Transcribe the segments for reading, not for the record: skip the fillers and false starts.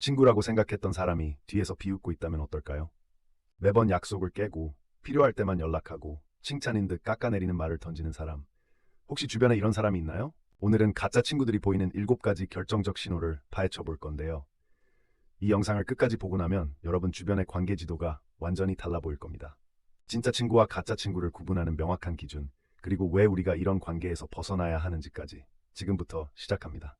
친구라고 생각했던 사람이 뒤에서 비웃고 있다면 어떨까요? 매번 약속을 깨고 필요할 때만 연락하고 칭찬인 듯 깎아내리는 말을 던지는 사람. 혹시 주변에 이런 사람이 있나요? 오늘은 가짜 친구들이 보이는 7가지 결정적 신호를 파헤쳐 볼 건데요. 이 영상을 끝까지 보고 나면 여러분 주변의 관계 지도가 완전히 달라 보일 겁니다. 진짜 친구와 가짜 친구를 구분하는 명확한 기준, 그리고 왜 우리가 이런 관계에서 벗어나야 하는지까지 지금부터 시작합니다.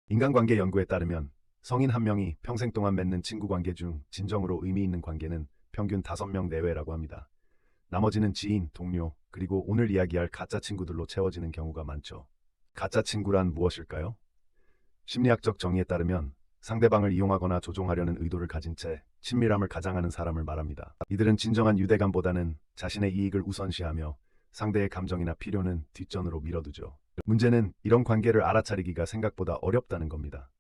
인간관계 연구에 따르면 성인 한 명이 평생 동안 맺는 친구 관계 중 진정으로 의미 있는 관계는 평균 5명 내외라고 합니다. 나머지는 지인, 동료, 그리고 오늘 이야기할 가짜 친구들로 채워지는 경우가 많죠. 가짜 친구란 무엇일까요? 심리학적 정의에 따르면 상대방을 이용하거나 조종하려는 의도를 가진 채 친밀함을 가장하는 사람을 말합니다. 이들은 진정한 유대감보다는 자신의 이익을 우선시하며 상대의 감정이나 필요는 뒷전으로 밀어두죠. 문제는 이런 관계를 알아차리기가 생각보다 어렵다는 겁니다.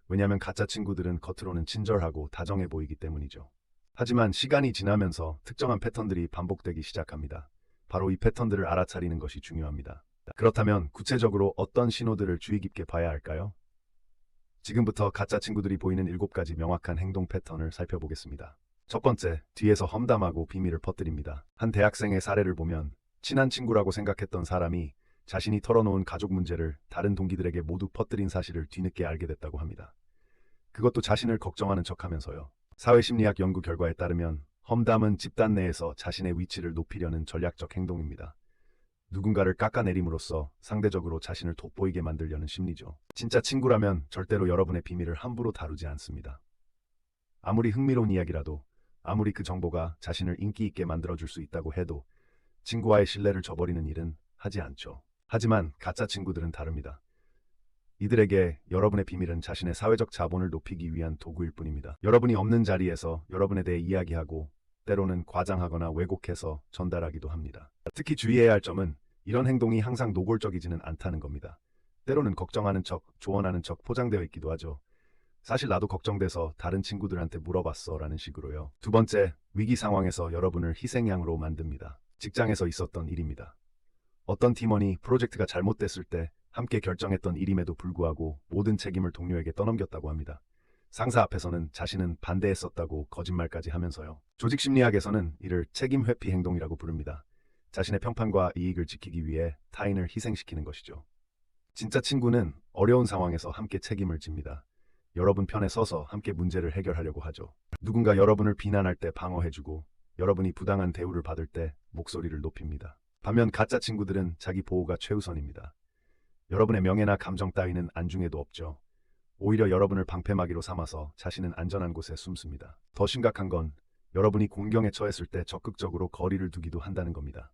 왜냐하면 가짜 친구들은 겉으로는 친절하고 다정해 보이기 때문이죠. 하지만 시간이 지나면서 특정한 패턴들이 반복되기 시작합니다. 바로 이 패턴들을 알아차리는 것이 중요합니다. 그렇다면 구체적으로 어떤 신호들을 주의 깊게 봐야 할까요? 지금부터 가짜 친구들이 보이는 7가지 명확한 행동 패턴을 살펴보겠습니다. 첫 번째, 뒤에서 험담하고 비밀을 퍼뜨립니다. 한 대학생의 사례를 보면 친한 친구라고 생각했던 사람이 자신이 털어놓은 가족 문제를 다른 동기들에게 모두 퍼뜨린 사실을 뒤늦게 알게 됐다고 합니다. 그것도 자신을 걱정하는 척하면서요. 사회심리학 연구 결과에 따르면 험담은 집단 내에서 자신의 위치를 높이려는 전략적 행동입니다. 누군가를 깎아내림으로써 상대적으로 자신을 돋보이게 만들려는 심리죠. 진짜 친구라면 절대로 여러분의 비밀을 함부로 다루지 않습니다. 아무리 흥미로운 이야기라도, 아무리 그 정보가 자신을 인기 있게 만들어줄 수 있다고 해도 친구와의 신뢰를 저버리는 일은 하지 않죠. 하지만 가짜 친구들은 다릅니다. 이들에게 여러분의 비밀은 자신의 사회적 자본을 높이기 위한 도구일 뿐입니다. 여러분이 없는 자리에서 여러분에 대해 이야기하고 때로는 과장하거나 왜곡해서 전달하기도 합니다. 특히 주의해야 할 점은 이런 행동이 항상 노골적이지는 않다는 겁니다. 때로는 걱정하는 척, 조언하는 척 포장되어 있기도 하죠. 사실 나도 걱정돼서 다른 친구들한테 물어봤어 라는 식으로요. 두 번째, 위기 상황에서 여러분을 희생양으로 만듭니다. 직장에서 있었던 일입니다. 어떤 팀원이 프로젝트가 잘못됐을 때 함께 결정했던 일임에도 불구하고 모든 책임을 동료에게 떠넘겼다고 합니다. 상사 앞에서는 자신은 반대했었다고 거짓말까지 하면서요. 조직 심리학에서는 이를 책임 회피 행동이라고 부릅니다. 자신의 평판과 이익을 지키기 위해 타인을 희생시키는 것이죠. 진짜 친구는 어려운 상황에서 함께 책임을 집니다. 여러분 편에 서서 함께 문제를 해결하려고 하죠. 누군가 여러분을 비난할 때 방어해주고 여러분이 부당한 대우를 받을 때 목소리를 높입니다. 반면 가짜 친구들은 자기 보호가 최우선입니다. 여러분의 명예나 감정 따위는 안중에도 없죠. 오히려 여러분을 방패막이로 삼아서 자신은 안전한 곳에 숨습니다. 더 심각한 건 여러분이 공경에 처했을 때 적극적으로 거리를 두기도 한다는 겁니다.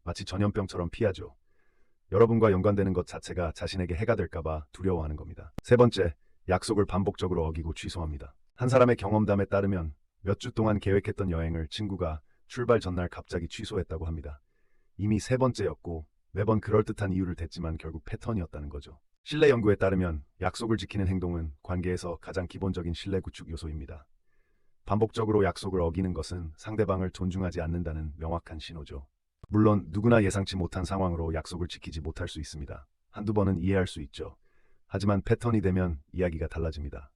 마치 전염병처럼 피하죠. 여러분과 연관되는 것 자체가 자신에게 해가 될까봐 두려워하는 겁니다. 세 번째, 약속을 반복적으로 어기고 취소합니다. 한 사람의 경험담에 따르면 몇 주 동안 계획했던 여행을 친구가 출발 전날 갑자기 취소했다고 합니다. 이미 3번째였고 매번 그럴듯한 이유를 댔지만 결국 패턴이었다는 거죠. 신뢰 연구에 따르면 약속을 지키는 행동은 관계에서 가장 기본적인 신뢰 구축 요소입니다. 반복적으로 약속을 어기는 것은 상대방을 존중하지 않는다는 명확한 신호죠. 물론 누구나 예상치 못한 상황으로 약속을 지키지 못할 수 있습니다. 한두 번은 이해할 수 있죠. 하지만 패턴이 되면 이야기가 달라집니다.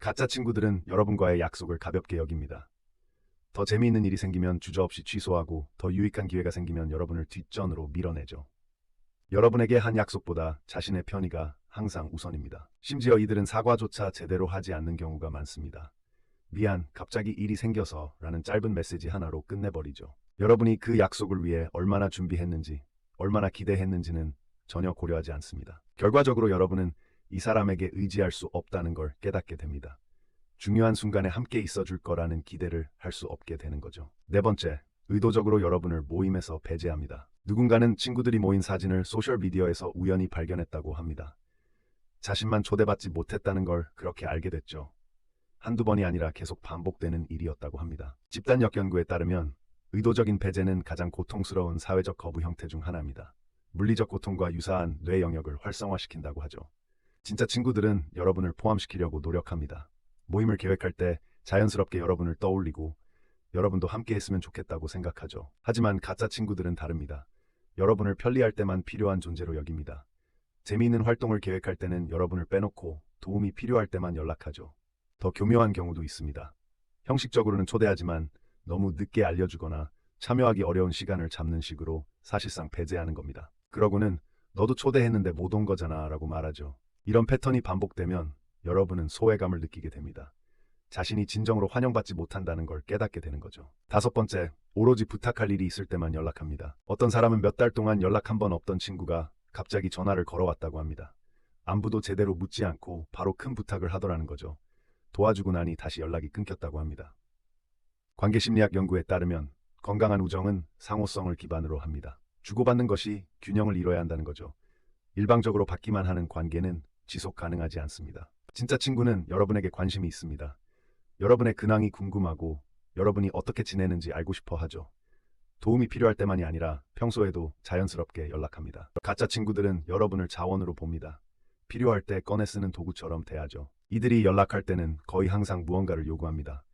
가짜 친구들은 여러분과의 약속을 가볍게 여깁니다. 더 재미있는 일이 생기면 주저없이 취소하고 더 유익한 기회가 생기면 여러분을 뒷전으로 밀어내죠. 여러분에게 한 약속보다 자신의 편의가 항상 우선입니다. 심지어 이들은 사과조차 제대로 하지 않는 경우가 많습니다. 미안, 갑자기 일이 생겨서 라는 짧은 메시지 하나로 끝내버리죠. 여러분이 그 약속을 위해 얼마나 준비했는지, 얼마나 기대했는지는 전혀 고려하지 않습니다. 결과적으로 여러분은 이 사람에게 의지할 수 없다는 걸 깨닫게 됩니다. 중요한 순간에 함께 있어줄 거라는 기대를 할 수 없게 되는 거죠. 네 번째, 의도적으로 여러분을 모임에서 배제합니다. 누군가는 친구들이 모인 사진을 소셜미디어에서 우연히 발견했다고 합니다. 자신만 초대받지 못했다는 걸 그렇게 알게 됐죠. 한두 번이 아니라 계속 반복되는 일이었다고 합니다. 집단력 연구에 따르면 의도적인 배제는 가장 고통스러운 사회적 거부 형태 중 하나입니다. 물리적 고통과 유사한 뇌 영역을 활성화시킨다고 하죠. 진짜 친구들은 여러분을 포함시키려고 노력합니다. 모임을 계획할 때 자연스럽게 여러분을 떠올리고 여러분도 함께 했으면 좋겠다고 생각하죠. 하지만 가짜 친구들은 다릅니다. 여러분을 편리할 때만 필요한 존재로 여깁니다. 재미있는 활동을 계획할 때는 여러분을 빼놓고 도움이 필요할 때만 연락하죠. 더 교묘한 경우도 있습니다. 형식적으로는 초대하지만 너무 늦게 알려주거나 참여하기 어려운 시간을 잡는 식으로 사실상 배제하는 겁니다. 그러고는 너도 초대했는데 못 온 거잖아 라고 말하죠. 이런 패턴이 반복되면 여러분은 소외감을 느끼게 됩니다. 자신이 진정으로 환영받지 못한다는 걸 깨닫게 되는 거죠. 다섯 번째, 오로지 부탁할 일이 있을 때만 연락합니다. 어떤 사람은 몇 달 동안 연락 한 번 없던 친구가 갑자기 전화를 걸어왔다고 합니다. 안부도 제대로 묻지 않고 바로 큰 부탁을 하더라는 거죠. 도와주고 나니 다시 연락이 끊겼다고 합니다. 관계심리학 연구에 따르면 건강한 우정은 상호성을 기반으로 합니다. 주고받는 것이 균형을 이뤄야 한다는 거죠. 일방적으로 받기만 하는 관계는 지속 가능하지 않습니다. 진짜 친구는 여러분에게 관심이 있습니다. 여러분의 근황이 궁금하고 여러분이 어떻게 지내는지 알고 싶어 하죠. 도움이 필요할 때만이 아니라 평소에도 자연스럽게 연락합니다. 가짜 친구들은 여러분을 자원으로 봅니다. 필요할 때 꺼내 쓰는 도구처럼 대하죠. 이들이 연락할 때는 거의 항상 무언가를 요구합니다.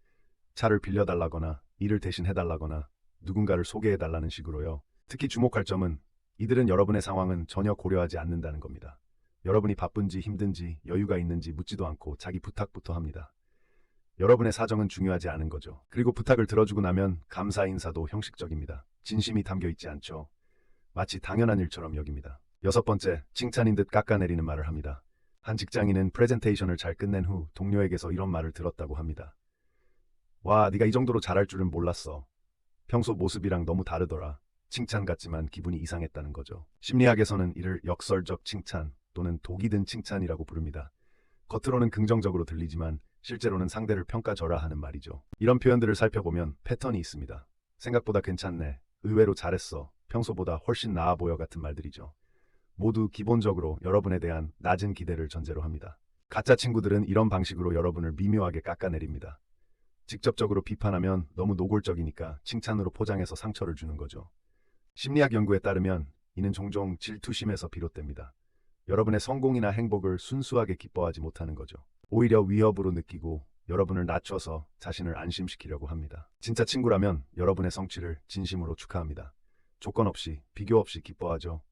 차를 빌려달라거나 일을 대신 해달라거나 누군가를 소개해달라는 식으로요. 특히 주목할 점은 이들은 여러분의 상황은 전혀 고려하지 않는다는 겁니다. 여러분이 바쁜지 힘든지 여유가 있는지 묻지도 않고 자기 부탁부터 합니다. 여러분의 사정은 중요하지 않은 거죠. 그리고 부탁을 들어주고 나면 감사 인사도 형식적입니다. 진심이 담겨 있지 않죠. 마치 당연한 일처럼 여깁니다. 여섯 번째, 칭찬인 듯 깎아내리는 말을 합니다. 한 직장인은 프레젠테이션을 잘 끝낸 후 동료에게서 이런 말을 들었다고 합니다. 와, 네가 이 정도로 잘할 줄은 몰랐어. 평소 모습이랑 너무 다르더라. 칭찬 같지만 기분이 이상했다는 거죠. 심리학에서는 이를 역설적 칭찬 또는 독이 든 칭찬이라고 부릅니다. 겉으로는 긍정적으로 들리지만 실제로는 상대를 평가절하하는 말이죠. 이런 표현들을 살펴보면 패턴이 있습니다. 생각보다 괜찮네, 의외로 잘했어, 평소보다 훨씬 나아 보여 같은 말들이죠. 모두 기본적으로 여러분에 대한 낮은 기대를 전제로 합니다. 가짜 친구들은 이런 방식으로 여러분을 미묘하게 깎아내립니다. 직접적으로 비판하면 너무 노골적이니까 칭찬으로 포장해서 상처를 주는 거죠. 심리학 연구에 따르면 이는 종종 질투심에서 비롯됩니다. 여러분의 성공이나 행복을 순수하게 기뻐하지 못하는 거죠. 오히려 위협으로 느끼고 여러분을 낮춰서 자신을 안심시키려고 합니다. 진짜 친구라면 여러분의 성취를 진심으로 축하합니다. 조건 없이, 비교 없이 기뻐하죠.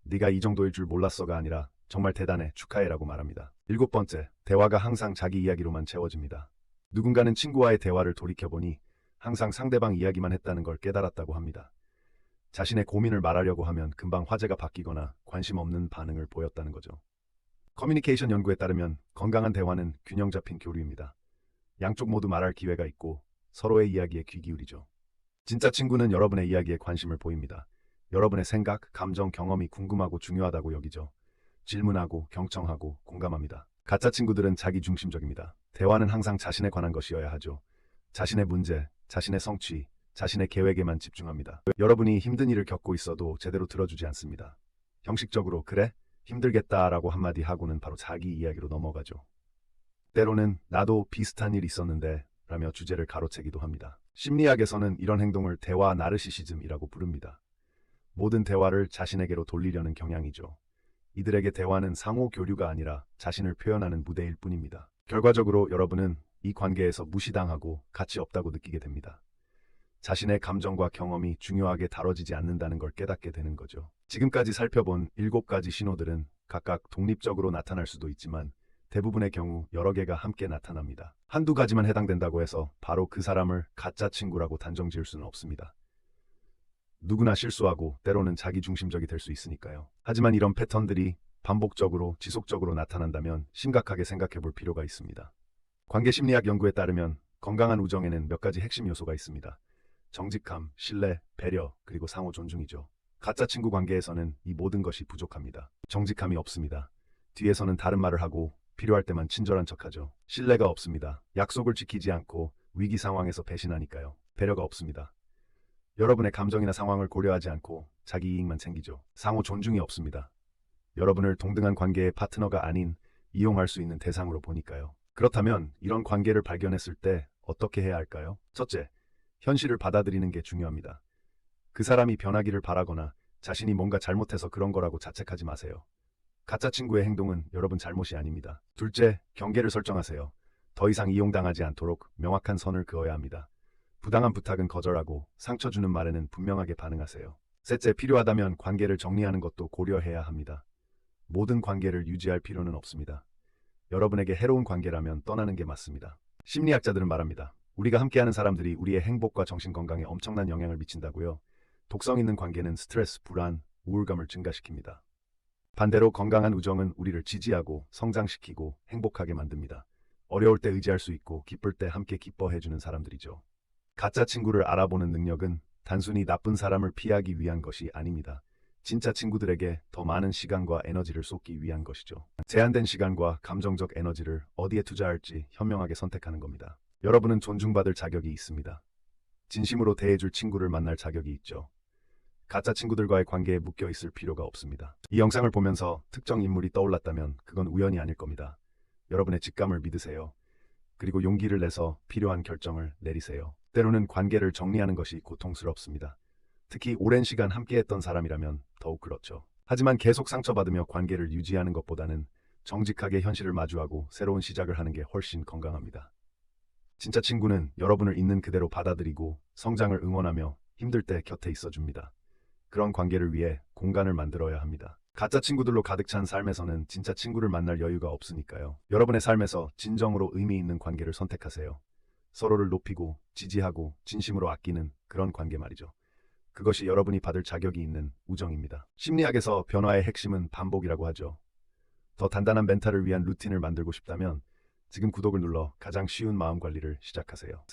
네가 이 정도일 줄 몰랐어가 아니라 정말 대단해, 축하해라고 말합니다. 일곱 번째, 대화가 항상 자기 이야기로만 채워집니다. 누군가는 친구와의 대화를 돌이켜보니 항상 상대방 이야기만 했다는 걸 깨달았다고 합니다. 자신의 고민을 말하려고 하면 금방 화제가 바뀌거나 관심 없는 반응을 보였다는 거죠. 커뮤니케이션 연구에 따르면 건강한 대화는 균형 잡힌 교류입니다. 양쪽 모두 말할 기회가 있고 서로의 이야기에 귀 기울이죠. 진짜 친구는 여러분의 이야기에 관심을 보입니다. 여러분의 생각, 감정, 경험이 궁금하고 중요하다고 여기죠. 질문하고 경청하고 공감합니다. 가짜 친구들은 자기중심적입니다. 대화는 항상 자신에 관한 것이어야 하죠. 자신의 문제, 자신의 성취, 자신의 계획에만 집중합니다. 여러분이 힘든 일을 겪고 있어도 제대로 들어주지 않습니다. 형식적으로 그래? 힘들겠다라고 한마디 하고는 바로 자기 이야기로 넘어가죠. 때로는 나도 비슷한 일 있었는데 라며 주제를 가로채기도 합니다. 심리학에서는 이런 행동을 대화 나르시시즘이라고 부릅니다. 모든 대화를 자신에게로 돌리려는 경향이죠. 이들에게 대화는 상호 교류가 아니라 자신을 표현하는 무대일 뿐입니다. 결과적으로 여러분은 이 관계에서 무시당하고 가치 없다고 느끼게 됩니다. 자신의 감정과 경험이 중요하게 다뤄지지 않는다는 걸 깨닫게 되는 거죠. 지금까지 살펴본 7가지 신호들은 각각 독립적으로 나타날 수도 있지만 대부분의 경우 여러 개가 함께 나타납니다. 한두 가지만 해당된다고 해서 바로 그 사람을 가짜 친구라고 단정 지을 수는 없습니다. 누구나 실수하고 때로는 자기중심적이 될 수 있으니까요. 하지만 이런 패턴들이 반복적으로 지속적으로 나타난다면 심각하게 생각해 볼 필요가 있습니다. 관계심리학 연구에 따르면 건강한 우정에는 몇 가지 핵심 요소가 있습니다. 정직함, 신뢰, 배려, 그리고 상호 존중이죠. 가짜 친구 관계에서는 이 모든 것이 부족합니다. 정직함이 없습니다. 뒤에서는 다른 말을 하고 필요할 때만 친절한 척하죠. 신뢰가 없습니다. 약속을 지키지 않고 위기 상황에서 배신하니까요. 배려가 없습니다. 여러분의 감정이나 상황을 고려하지 않고 자기 이익만 챙기죠. 상호 존중이 없습니다. 여러분을 동등한 관계의 파트너가 아닌 이용할 수 있는 대상으로 보니까요. 그렇다면 이런 관계를 발견했을 때 어떻게 해야 할까요? 첫째, 현실을 받아들이는 게 중요합니다. 그 사람이 변하기를 바라거나 자신이 뭔가 잘못해서 그런 거라고 자책하지 마세요. 가짜 친구의 행동은 여러분 잘못이 아닙니다. 둘째, 경계를 설정하세요. 더 이상 이용당하지 않도록 명확한 선을 그어야 합니다. 부당한 부탁은 거절하고 상처 주는 말에는 분명하게 반응하세요. 셋째, 필요하다면 관계를 정리하는 것도 고려해야 합니다. 모든 관계를 유지할 필요는 없습니다. 여러분에게 해로운 관계라면 떠나는 게 맞습니다. 심리학자들은 말합니다. 우리가 함께하는 사람들이 우리의 행복과 정신 건강에 엄청난 영향을 미친다고요. 독성 있는 관계는 스트레스, 불안, 우울감을 증가시킵니다. 반대로 건강한 우정은 우리를 지지하고 성장시키고 행복하게 만듭니다. 어려울 때 의지할 수 있고 기쁠 때 함께 기뻐해주는 사람들이죠. 가짜 친구를 알아보는 능력은 단순히 나쁜 사람을 피하기 위한 것이 아닙니다. 진짜 친구들에게 더 많은 시간과 에너지를 쏟기 위한 것이죠. 제한된 시간과 감정적 에너지를 어디에 투자할지 현명하게 선택하는 겁니다. 여러분은 존중받을 자격이 있습니다. 진심으로 대해줄 친구를 만날 자격이 있죠. 가짜 친구들과의 관계에 묶여 있을 필요가 없습니다. 이 영상을 보면서 특정 인물이 떠올랐다면 그건 우연이 아닐 겁니다. 여러분의 직감을 믿으세요. 그리고 용기를 내서 필요한 결정을 내리세요. 때로는 관계를 정리하는 것이 고통스럽습니다. 특히 오랜 시간 함께했던 사람이라면 더욱 그렇죠. 하지만 계속 상처받으며 관계를 유지하는 것보다는 정직하게 현실을 마주하고 새로운 시작을 하는 게 훨씬 건강합니다. 진짜 친구는 여러분을 있는 그대로 받아들이고 성장을 응원하며 힘들 때 곁에 있어줍니다. 그런 관계를 위해 공간을 만들어야 합니다. 가짜 친구들로 가득 찬 삶에서는 진짜 친구를 만날 여유가 없으니까요. 여러분의 삶에서 진정으로 의미 있는 관계를 선택하세요. 서로를 높이고 지지하고 진심으로 아끼는 그런 관계 말이죠. 그것이 여러분이 받을 자격이 있는 우정입니다. 심리학에서 변화의 핵심은 반복이라고 하죠. 더 단단한 멘탈을 위한 루틴을 만들고 싶다면 지금 구독을 눌러 가장 쉬운 마음 관리를 시작하세요.